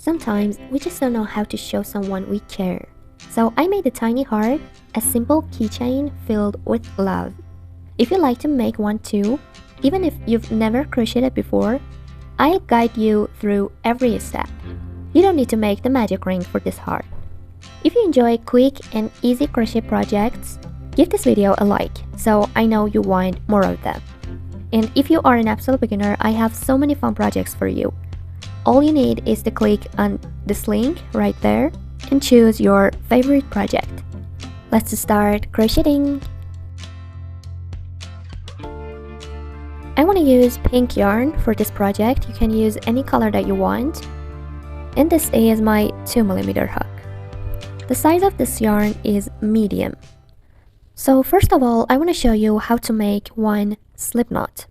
Sometimes we just don't know how to show someone we care. So I made a tiny heart, a simple keychain filled with love. If you'd like to make one too, even if you've never crocheted before, I'll guide you through every step. You don't need to make the magic ring for this heart. If you enjoy quick and easy crochet projects, give this video a like so I know you want more of them. And if you are an absolute beginner, I have so many fun projects for you. All you need is to click on this link right there and choose your favorite project. Let's start crocheting. I want to use pink yarn for this project. You can use any color that you want. And this is my 2mm hook. The size of this yarn is medium. So first of all, I want to show you how to make one slip knot.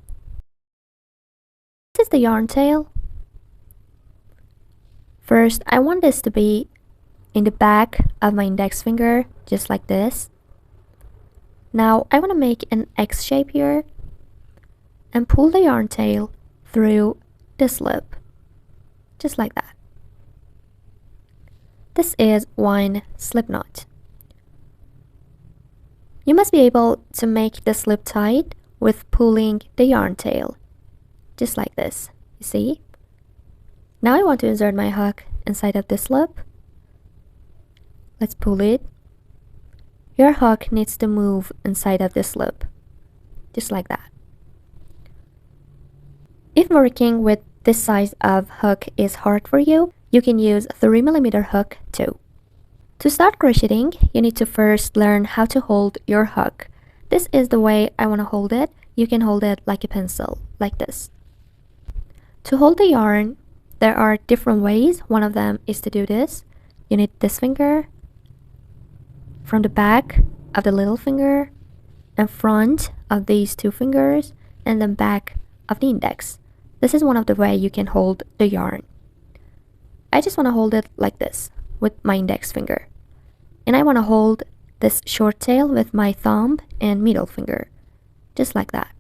This is the yarn tail. First, I want this to be in the back of my index finger, just like this. Now, I want to make an X shape here and pull the yarn tail through this loop, just like that. This is one slip knot. You must be able to make the slip tight with pulling the yarn tail, just like this, you see? Now I want to insert my hook inside of this loop. Let's pull it. Your hook needs to move inside of this loop, just like that. If working with this size of hook is hard for you, you can use 3mm hook too. To start crocheting, you need to first learn how to hold your hook. This is the way I want to hold it. You can hold it like a pencil, like this. To hold the yarn, there are different ways. One of them is to do this. You need this finger from the back of the little finger and front of these two fingers and then back of the index. This is one of the ways you can hold the yarn. I just want to hold it like this with my index finger. And I want to hold this short tail with my thumb and middle finger, just like that.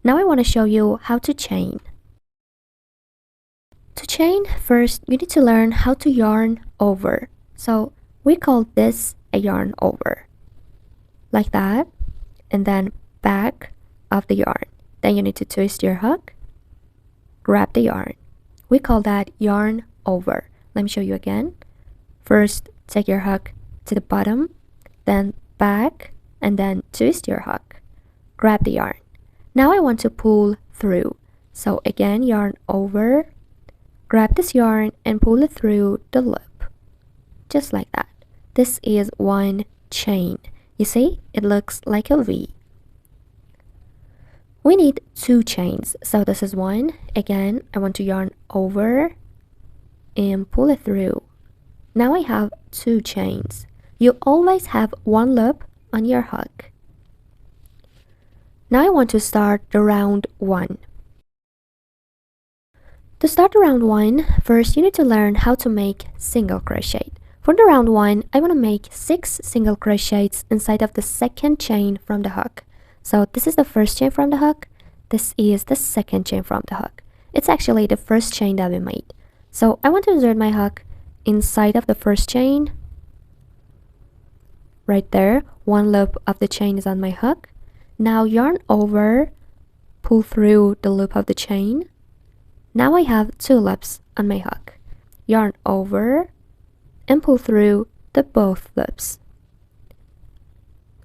Now I want to show you how to chain. To chain, first you need to learn how to yarn over. So we call this a yarn over, like that, and then back of the yarn. Then you need to twist your hook, grab the yarn. We call that yarn over. Let me show you again. First, take your hook to the bottom, then back, and then twist your hook. Grab the yarn. Now I want to pull through. So again, yarn over, grab this yarn and pull it through the loop, just like that. This is one chain. You see, it looks like a V. We need two chains. So this is one. Again, I want to yarn over and pull it through. Now I have two chains. You always have one loop on your hook. Now I want to start the round one. To start the round one, first you need to learn how to make single crochet. For the round one, I want to make 6 single crochets inside of the second chain from the hook. So this is the first chain from the hook. This is the second chain from the hook. It's actually the first chain that we made. So I want to insert my hook inside of the first chain. Right there, one loop of the chain is on my hook. Now yarn over, pull through the loop of the chain. Now I have 2 loops on my hook. Yarn over and pull through the both loops.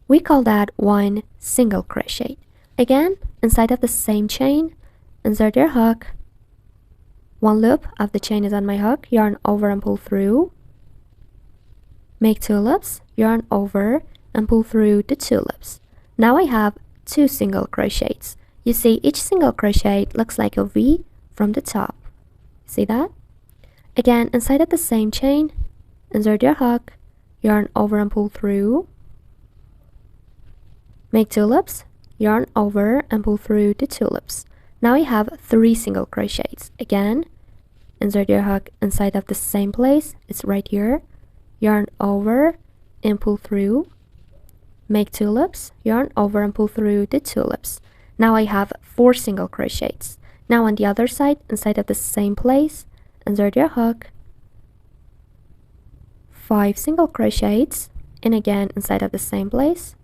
We call that one single crochet. Again, inside of the same chain, insert your hook. One loop of the chain is on my hook. Yarn over and pull through. Make 2 loops, yarn over and pull through the 2 loops. Now I have 2 single crochets. You see, each single crochet looks like a V from the top. See that? Again, inside of the same chain, insert your hook, yarn over and pull through. Make 2 loops, yarn over and pull through the 2 loops. Now I have 3 single crochets. Again, insert your hook inside of the same place. It's right here. Yarn over and pull through. Make 2 loops, yarn over and pull through the 2 loops. Now I have 4 single crochets. Now on the other side, inside of the same place, insert your hook, 5 single crochets, and again inside of the same place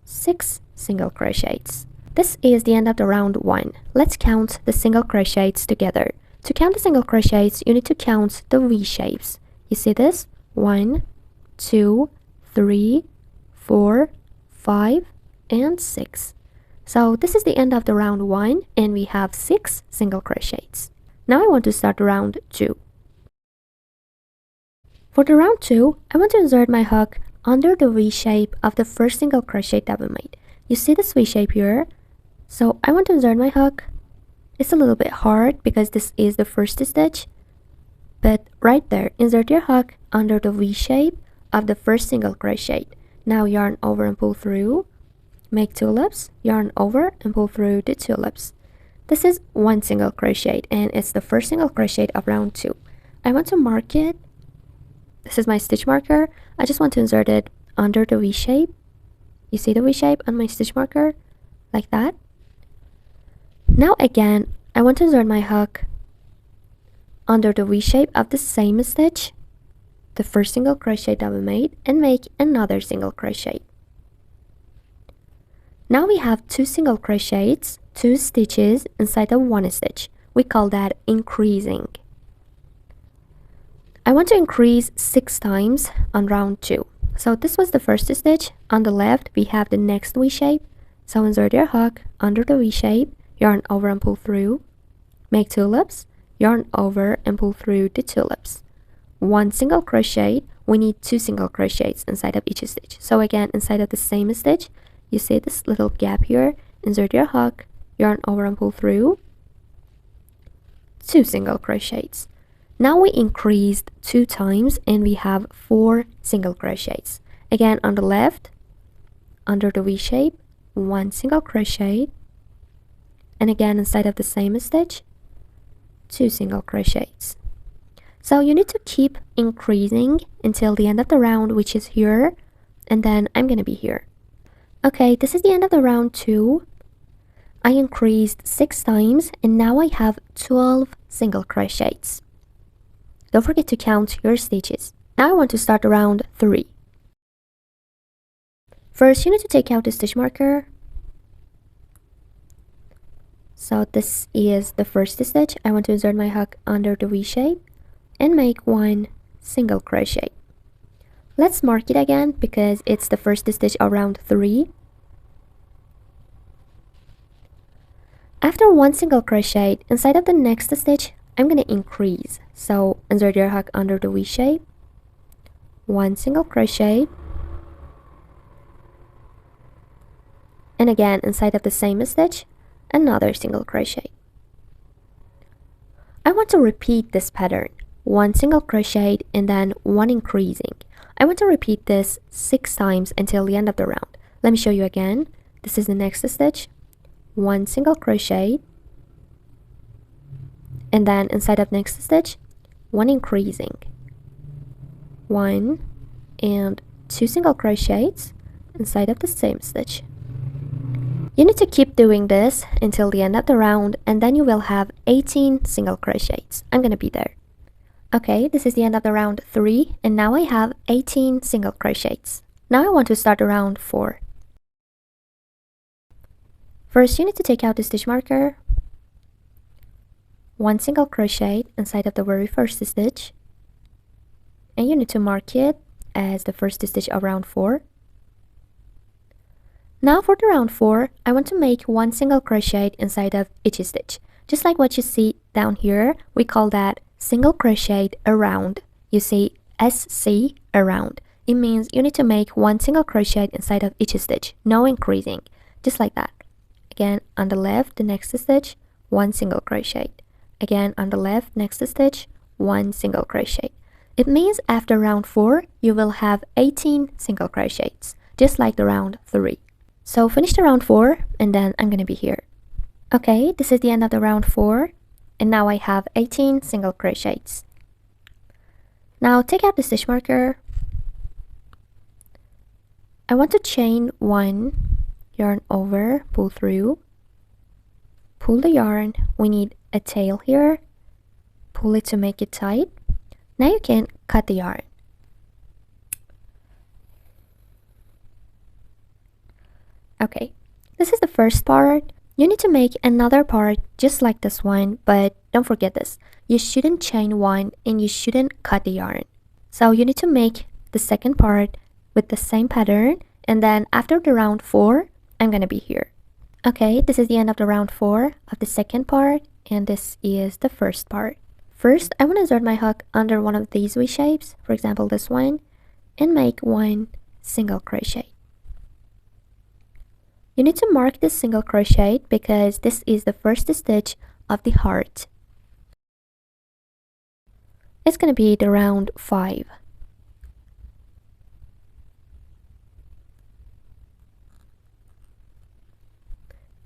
6 single crochets. This is the end of the round 1. Let's count the single crochets together. To count the single crochets, you need to count the V shapes. You see this? 1, 2, 3, 4, 5, and 6. So this is the end of the round 1, and we have 6 single crochets. Now I want to start round 2. For the round 2, I want to insert my hook under the V shape of the first single crochet that we made. You see this V shape here? So I want to insert my hook. It's a little bit hard because this is the first stitch, but right there, insert your hook under the V shape of the first single crochet. Now yarn over and pull through, make 2 loops, yarn over and pull through the 2 loops. This is 1 single crochet and it's the first single crochet of round 2. I want to mark it. This is my stitch marker. I just want to insert it under the V shape. You see the V shape on my stitch marker? Like that. Now again, I want to insert my hook under the V shape of the same stitch, the first single crochet that we made, and make another single crochet. Now we have 2 single crochets, 2 stitches inside of 1 stitch. We call that increasing. I want to increase 6 times on round 2. So this was the first stitch. On the left, we have the next V shape. So insert your hook under the V shape, yarn over and pull through, make 2 loops, yarn over and pull through the 2 loops. 1 single crochet. We need 2 single crochets inside of each stitch. So again, inside of the same stitch, you see this little gap here, insert your hook, yarn over and pull through, 2 single crochets. Now we increased 2 times and we have 4 single crochets. Again, on the left, under the V shape, 1 single crochet, and again inside of the same stitch, 2 single crochets. So you need to keep increasing until the end of the round, which is here, and then I'm gonna be here. Okay, this is the end of the round 2. I increased 6 times and now I have 12 single crochets. Don't forget to count your stitches. Now I want to start round 3. First, you need to take out the stitch marker. So this is the first stitch. I want to insert my hook under the V shape and make 1 single crochet. Let's mark it again because it's the first stitch of round 3. After 1 single crochet, inside of the next stitch, I'm going to increase. So insert your hook under the V shape, 1 single crochet, and again inside of the same stitch, another single crochet. I want to repeat this pattern, 1 single crochet and then 1 increasing. I want to repeat this 6 times until the end of the round. Let me show you again. This is the next stitch, 1 single crochet, and then inside of next stitch, 1 increasing, 1 and 2 single crochets inside of the same stitch. You need to keep doing this until the end of the round, and then you will have 18 single crochets. I'm gonna be there. Okay, this is the end of the round 3, and now I have 18 single crochets. Now I want to start round 4. First, you need to take out the stitch marker, 1 single crochet inside of the very first stitch, and you need to mark it as the first stitch of round 4. Now for the round 4, I want to make 1 single crochet inside of each stitch. Just like what you see down here, we call that single crochet around. You see SC around. It means you need to make 1 single crochet inside of each stitch, no increasing, just like that. Again, on the left, the next stitch, 1 single crochet. Again, on the left, next stitch, 1 single crochet. It means after round 4, you will have 18 single crochets, just like the round 3. So finish the round 4, and then I'm gonna be here. Okay, this is the end of the round 4, and now I have 18 single crochets. Now take out the stitch marker. I want to chain 1, yarn over, pull through, pull the yarn. We need a tail here, pull it to make it tight, Now you can cut the yarn. Okay, this is the first part. You need to make another part just like this one, but don't forget this. You shouldn't chain one and you shouldn't cut the yarn. So you need to make the second part with the same pattern, and then after the round 4, I'm gonna be here. Okay, this is the end of the round 4 of the second part, and this is the first part. First, I want to insert my hook under one of these V shapes, for example this one, and make one single crochet. You need to mark this single crochet because this is the first stitch of the heart. It's going to be the round 5.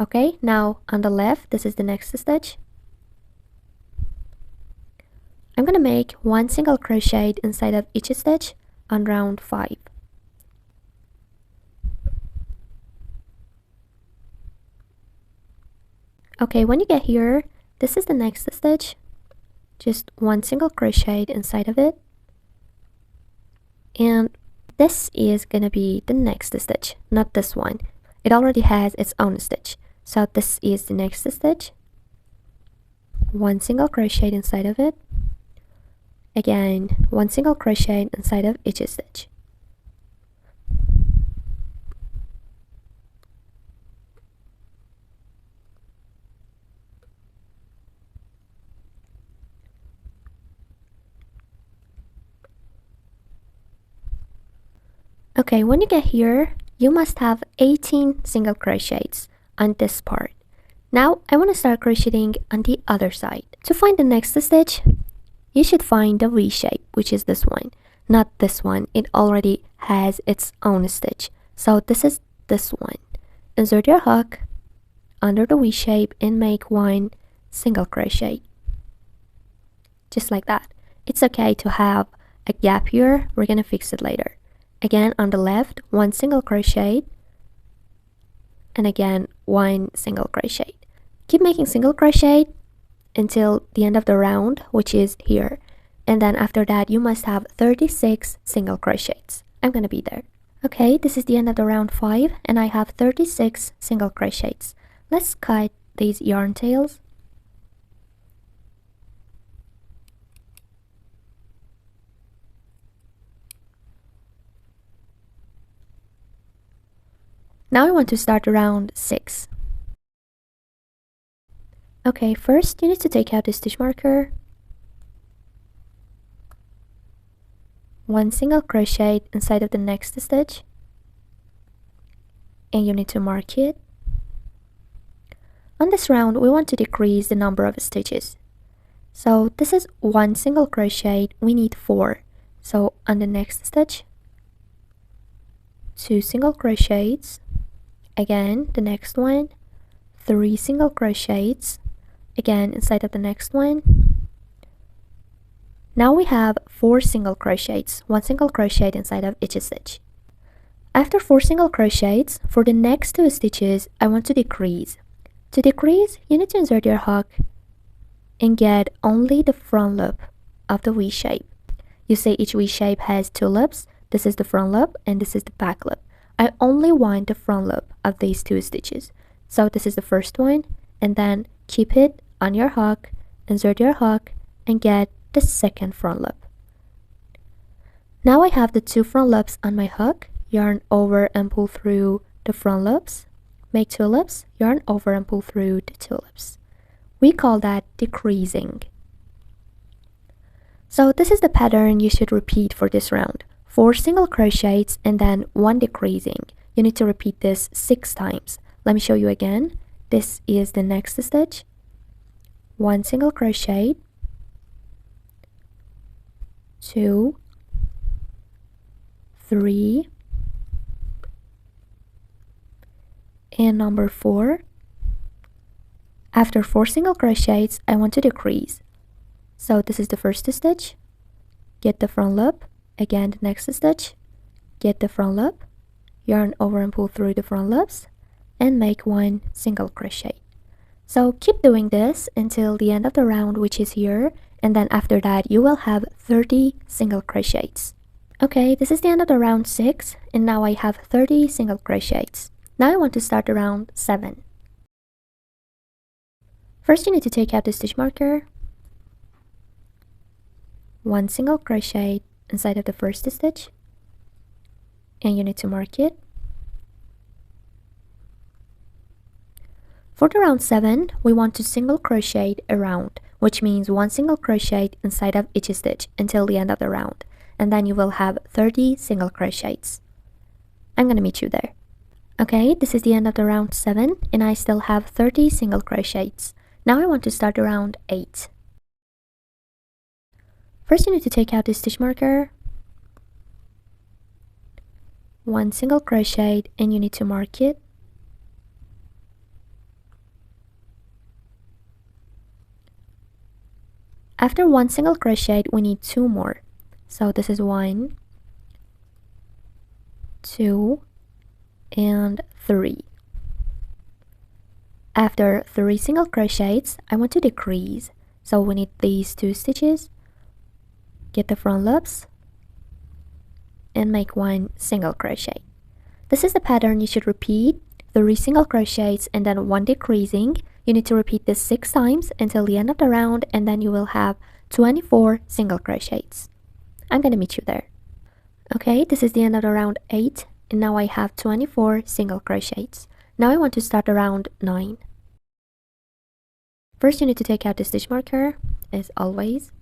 Okay, now on the left, this is the next stitch. I'm going to make one single crochet inside of each stitch on round 5. Okay, when you get here, this is the next stitch. Just one single crochet inside of it. And this is gonna be the next stitch, not this one. It already has its own stitch. So this is the next stitch. One single crochet inside of it. Again, one single crochet inside of each stitch. Okay, when you get here, you must have 18 single crochets on this part. Now, I want to start crocheting on the other side. To find the next stitch, you should find the V shape, which is this one, not this one. It already has its own stitch. So this is this one. Insert your hook under the V shape and make one single crochet. Just like that. It's okay to have a gap here. We're going to fix it later. Again, on the left, one single crochet, and again, one single crochet. Keep making single crochet until the end of the round, which is here. And then after that, you must have 36 single crochets. I'm gonna be there. Okay, this is the end of the round 5, and I have 36 single crochets. Let's cut these yarn tails. Now I want to start round 6. Okay, first you need to take out the stitch marker. One single crochet inside of the next stitch. And you need to mark it. On this round, we want to decrease the number of stitches. So this is one single crochet, we need 4. So on the next stitch, 2 single crochets. Again, the next one, 3 single crochets. Again, inside of the next one. Now we have 4 single crochets, 1 single crochet inside of each stitch. After 4 single crochets, for the next 2 stitches, I want to decrease. To decrease, you need to insert your hook and get only the front loop of the V shape. You say each V shape has 2 loops. This is the front loop and this is the back loop. I only want the front loop of these 2 stitches. So this is the first one, and then keep it on your hook, insert your hook, and get the second front loop. Now I have the 2 front loops on my hook, yarn over and pull through the front loops, make 2 loops, yarn over and pull through the 2 loops. We call that decreasing. So this is the pattern you should repeat for this round. 4 single crochets and then 1 decreasing. You need to repeat this 6 times. Let me show you again. This is the next stitch. 1 single crochet, 2, 3, and number 4. After 4 single crochets, I want to decrease. So this is the first stitch. Get the front loop. Again, the next stitch, get the front loop, yarn over and pull through the front loops, and make 1 single crochet. So keep doing this until the end of the round, which is here, and then after that you will have 30 single crochets. Okay, this is the end of the round 6, and now I have 30 single crochets. Now I want to start the round 7. First you need to take out the stitch marker, 1 single crochet inside of the first stitch, and you need to mark it. For the round 7, we want to single crochet around, which means 1 single crochet inside of each stitch until the end of the round, and then you will have 30 single crochets. I'm gonna meet you there. Okay, this is the end of the round 7, and I still have 30 single crochets. Now I want to start the round 8. First you need to take out the stitch marker, 1 single crochet, and you need to mark it. After 1 single crochet, we need 2 more. So this is 1, 2, and 3. After 3 single crochets, I want to decrease. So we need these 2 stitches, get the front loops, and make 1 single crochet. This is the pattern you should repeat, 3 single crochets and then 1 decreasing. You need to repeat this 6 times until the end of the round, and then you will have 24 single crochets. I'm gonna meet you there. Okay, this is the end of the round 8, and now I have 24 single crochets. Now I want to start the round 9. First you need to take out the stitch marker, as always,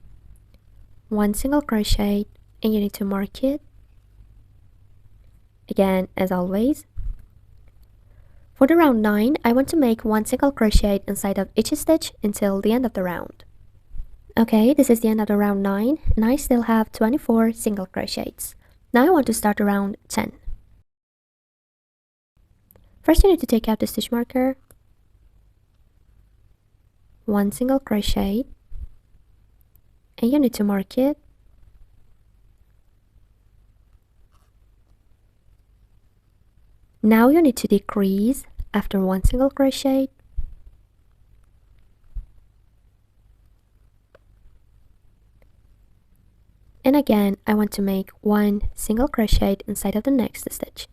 1 single crochet, and you need to mark it. Again, as always. For the round 9, I want to make 1 single crochet inside of each stitch until the end of the round. Okay, this is the end of the round 9, and I still have 24 single crochets. Now I want to start the round 10. First you need to take out the stitch marker, 1 single crochet, and you need to mark it. Now you need to decrease after 1 single crochet. And again, I want to make 1 single crochet inside of the next stitch.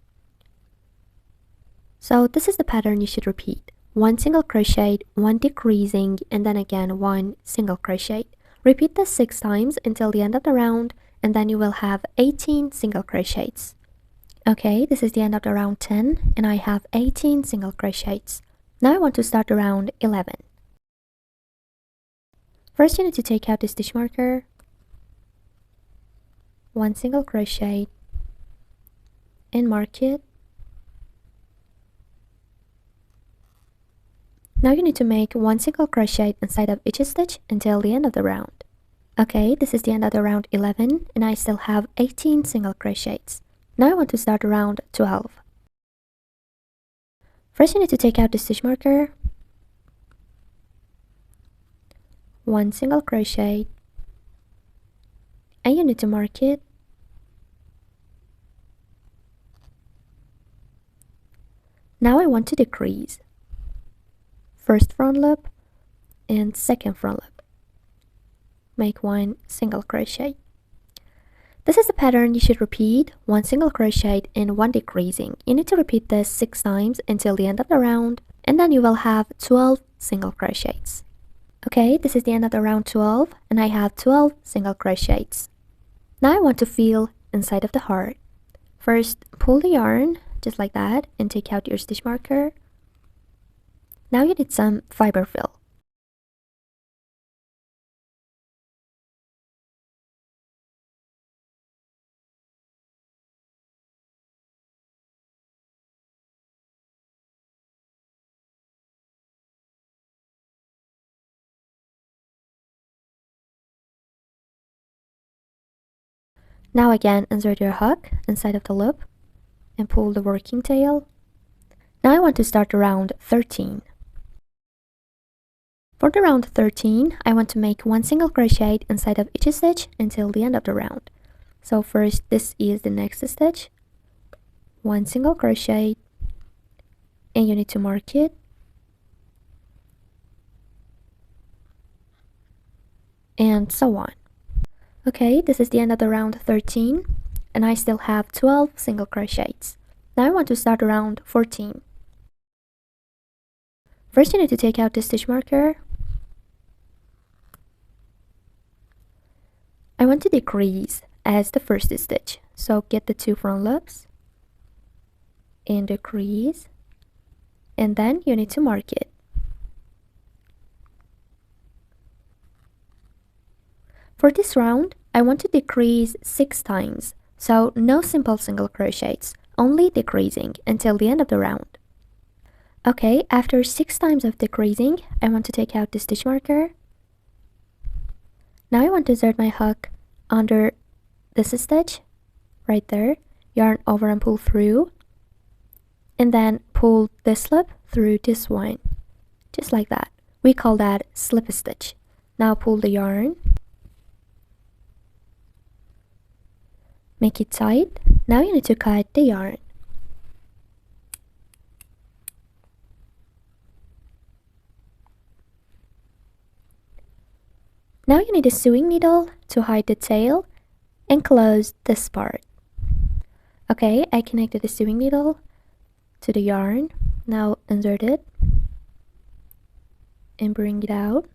So this is the pattern you should repeat. 1 single crochet, 1 decreasing, and then again 1 single crochet. Repeat this 6 times until the end of the round, and then you will have 18 single crochets. Okay, this is the end of the round 10, and I have 18 single crochets. Now I want to start the round 11. First you need to take out the stitch marker, 1 single crochet, and mark it. Now you need to make 1 single crochet inside of each stitch until the end of the round. Okay, this is the end of the round 11, and I still have 18 single crochets. Now I want to start round 12. First you need to take out the stitch marker, 1 single crochet, and you need to mark it. Now I want to decrease. First front loop and second front loop. Make 1 single crochet. This is the pattern you should repeat, 1 single crochet and 1 decreasing. You need to repeat this 6 times until the end of the round, and then you will have 12 single crochets. Okay, this is the end of the round 12, and I have 12 single crochets. Now I want to feel inside of the heart. First, pull the yarn, just like that, and take out your stitch marker. Now you need some fiber fill. Now again, insert your hook inside of the loop and pull the working tail. Now I want to start round 13. For the round 13, I want to make 1 single crochet inside of each stitch until the end of the round. So first, this is the next stitch, 1 single crochet, and you need to mark it. and so on. Okay, this is the end of the round 13, and I still have 12 single crochets. Now I want to start round 14. First you need to take out the stitch marker. I want to decrease as the first stitch, so get the 2 front loops and decrease, and then you need to mark it. For this round, I want to decrease 6 times, so no simple single crochets, only decreasing until the end of the round. Okay, after 6 times of decreasing, I want to take out the stitch marker. Now I want to insert my hook under this stitch, right there, yarn over and pull through, and then pull this loop through this one, just like that. We call that slip stitch. Now pull the yarn, make it tight. Now you need to cut the yarn. Now you need a sewing needle to hide the tail and close this part. Okay, I connected the sewing needle to the yarn. Now insert it and bring it out.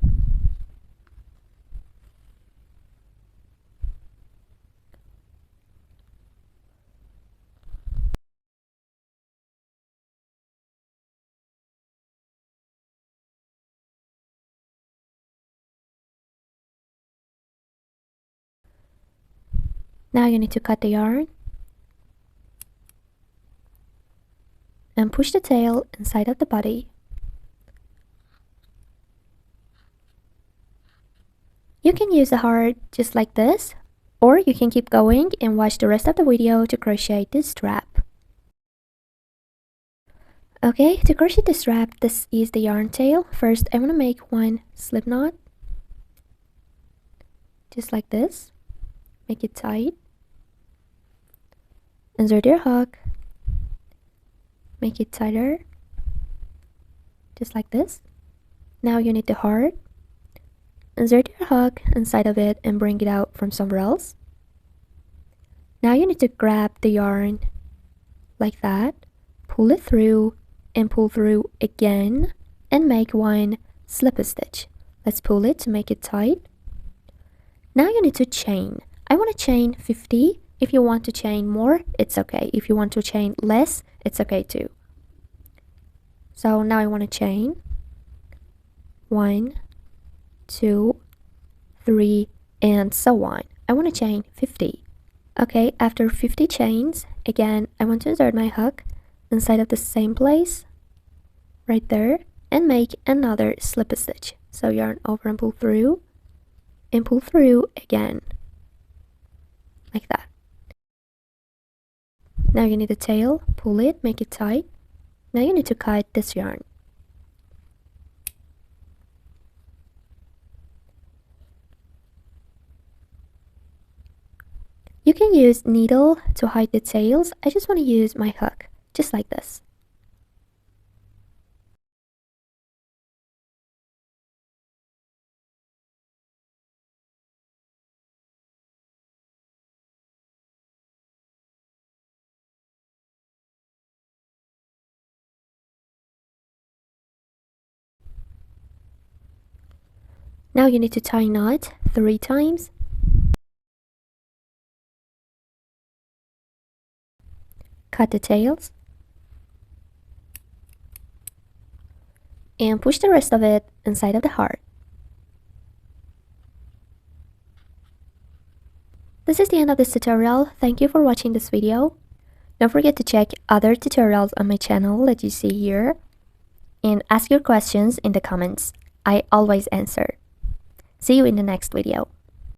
Now you need to cut the yarn and push the tail inside of the body. You can use a heart just like this, or you can keep going and watch the rest of the video to crochet this strap. Okay, to crochet the strap, this is the yarn tail. First, I want to make one slip knot, just like this. Make it tight. Insert your hook. Make it tighter, just like this. Now you need the heart. Insert your hook inside of it and bring it out from somewhere else. Now you need to grab the yarn like that, pull it through and pull through again and make one slip stitch. Let's pull it to make it tight. Now you need to chain. I want to chain 50. If you want to chain more, it's okay. If you want to chain less, it's okay too. So now I want to chain 1, 2, 3, and so on. I want to chain 50. Okay, after 50 chains, again, I want to insert my hook inside of the same place, right there, and make another slip stitch. So yarn over and pull through again, like that. Now you need the tail, pull it, make it tight. Now you need to cut this yarn. You can use needle to hide the tails. I just want to use my hook, just like this. Now you need to tie knot 3 times. Cut the tails. And push the rest of it inside of the heart. This is the end of this tutorial. Thank you for watching this video. Don't forget to check other tutorials on my channel that you see here. And ask your questions in the comments. I always answer. See you in the next video.